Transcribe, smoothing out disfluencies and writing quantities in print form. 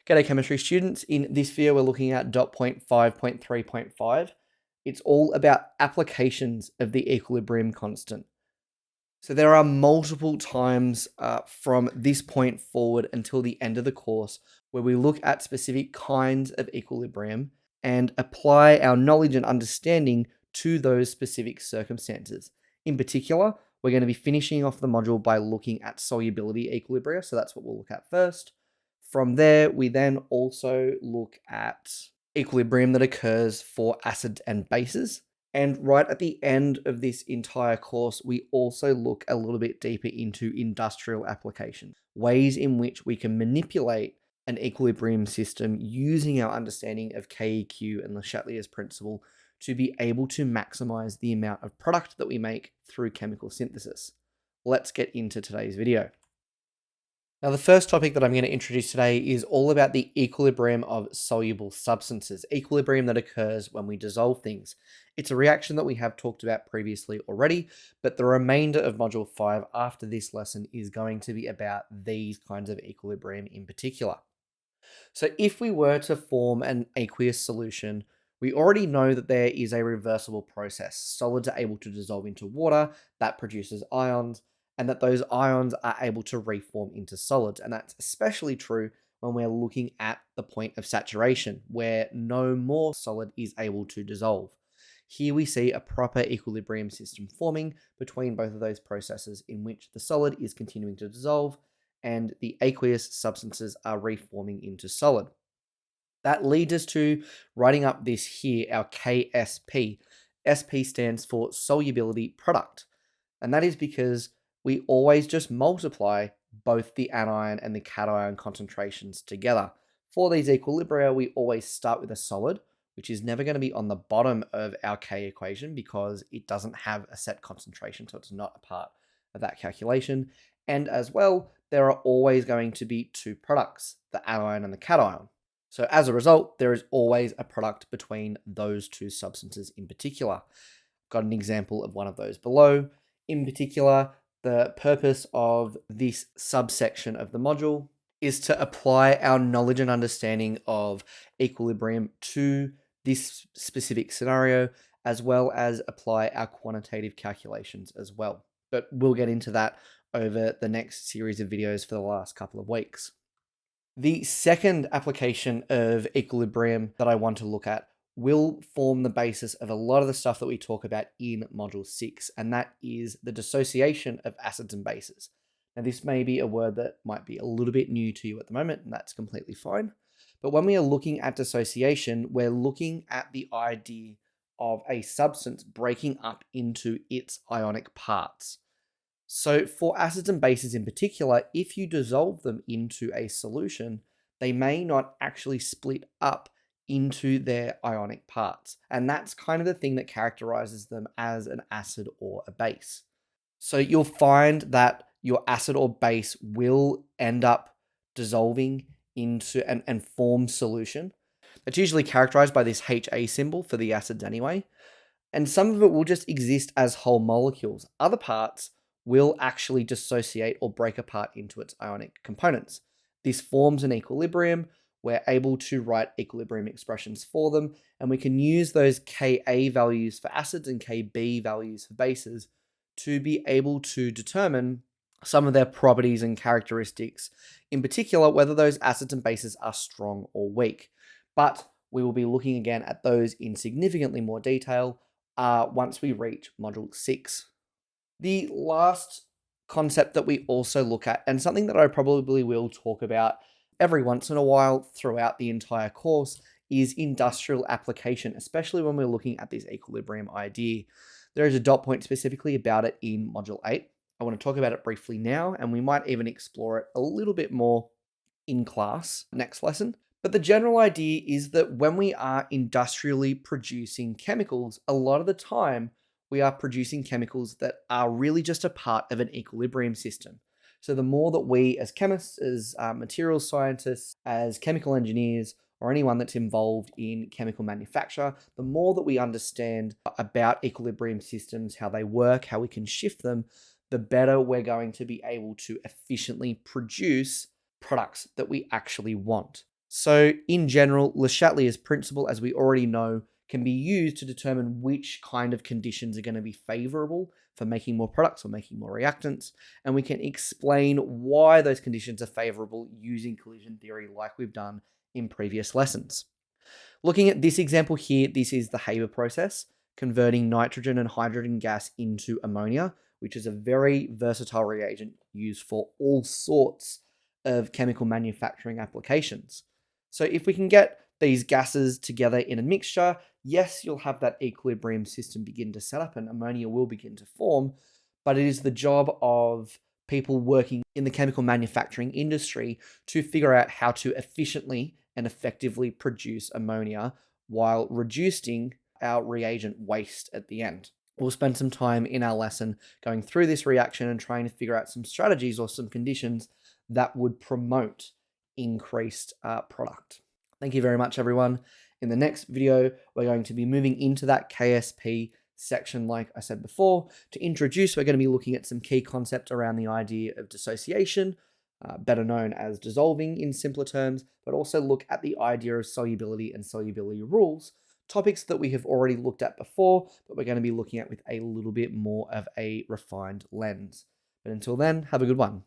G'day chemistry students. In this video, we're looking at dot point 5.3.5. It's all about applications of the equilibrium constant. So there are multiple times from this point forward until the end of the course where we look at specific kinds of equilibrium and apply our knowledge and understanding to those specific circumstances. In particular, we're going to be finishing off the module by looking at solubility equilibria. So that's what we'll look at first. From there, we then also look at equilibrium that occurs for acids and bases. And right at the end of this entire course, we also look a little bit deeper into industrial application, ways in which we can manipulate an equilibrium system using our understanding of KEQ and Le Chatelier's principle to be able to maximize the amount of product that we make through chemical synthesis. Let's get into today's video. Now, the first topic that I'm going to introduce today is all about the equilibrium of soluble substances, equilibrium that occurs when we dissolve things. It's a reaction that we have talked about previously already, but the remainder of Module 5 after this lesson is going to be about these kinds of equilibrium in particular. So if we were to form an aqueous solution, we already know that there is a reversible process. Solids are able to dissolve into water, that produces ions, and that those ions are able to reform into solids. And that's especially true when we're looking at the point of saturation, where no more solid is able to dissolve. Here we see a proper equilibrium system forming between both of those processes in which the solid is continuing to dissolve and the aqueous substances are reforming into solid. That leads us to writing up this here, our KSP. SP stands for solubility product. And that is because we always just multiply both the anion and the cation concentrations together. For these equilibria, we always start with a solid, which is never going to be on the bottom of our K equation because it doesn't have a set concentration, so it's not a part of that calculation. And as well, there are always going to be two products, the anion and the cation. So as a result, there is always a product between those two substances in particular. Got an example of one of those below. In particular, the purpose of this subsection of the module is to apply our knowledge and understanding of equilibrium to this specific scenario, as well as apply our quantitative calculations as well. But we'll get into that over the next series of videos for the last couple of weeks. The second application of equilibrium that I want to look at will form the basis of a lot of the stuff that we talk about in Module 6, and that is the dissociation of acids and bases. Now, this may be a word that might be a little bit new to you at the moment, and that's completely fine. But when we are looking at dissociation, we're looking at the idea of a substance breaking up into its ionic parts. So for acids and bases in particular, if you dissolve them into a solution, they may not actually split up into their ionic parts. And that's kind of the thing that characterizes them as an acid or a base. So you'll find that your acid or base will end up dissolving into and form solution. That's usually characterized by this HA symbol for the acids anyway. And some of it will just exist as whole molecules. Other parts will actually dissociate or break apart into its ionic components. This forms an equilibrium. We're able to write equilibrium expressions for them, and we can use those Ka values for acids and Kb values for bases to be able to determine some of their properties and characteristics, in particular, whether those acids and bases are strong or weak. But we will be looking again at those in significantly more detail once we reach Module 6. The last concept that we also look at, and something that I probably will talk about every once in a while throughout the entire course, is industrial application, especially when we're looking at this equilibrium idea. There is a dot point specifically about it in Module 8. I want to talk about it briefly now, and we might even explore it a little bit more in class next lesson. But the general idea is that when we are industrially producing chemicals, a lot of the time, we are producing chemicals that are really just a part of an equilibrium system. So the more that we as chemists, as materials scientists, as chemical engineers, or anyone that's involved in chemical manufacture, the more that we understand about equilibrium systems, how they work, how we can shift them, the better we're going to be able to efficiently produce products that we actually want. So in general, Le Chatelier's principle, as we already know, can be used to determine which kind of conditions are going to be favorable for making more products or making more reactants. And we can explain why those conditions are favorable using collision theory like we've done in previous lessons. Looking at this example here, this is the Haber process, converting nitrogen and hydrogen gas into ammonia, which is a very versatile reagent used for all sorts of chemical manufacturing applications. So if we can get these gases together in a mixture, yes, you'll have that equilibrium system begin to set up and ammonia will begin to form, but it is the job of people working in the chemical manufacturing industry to figure out how to efficiently and effectively produce ammonia while reducing our reagent waste at the end. We'll spend some time in our lesson going through this reaction and trying to figure out some strategies or some conditions that would promote increased product. Thank you very much, everyone. In the next video, we're going to be moving into that KSP section, like I said before. To introduce, we're going to be looking at some key concepts around the idea of dissociation, better known as dissolving in simpler terms, but also look at the idea of solubility and solubility rules, topics that we have already looked at before, but we're going to be looking at with a little bit more of a refined lens. But until then, have a good one.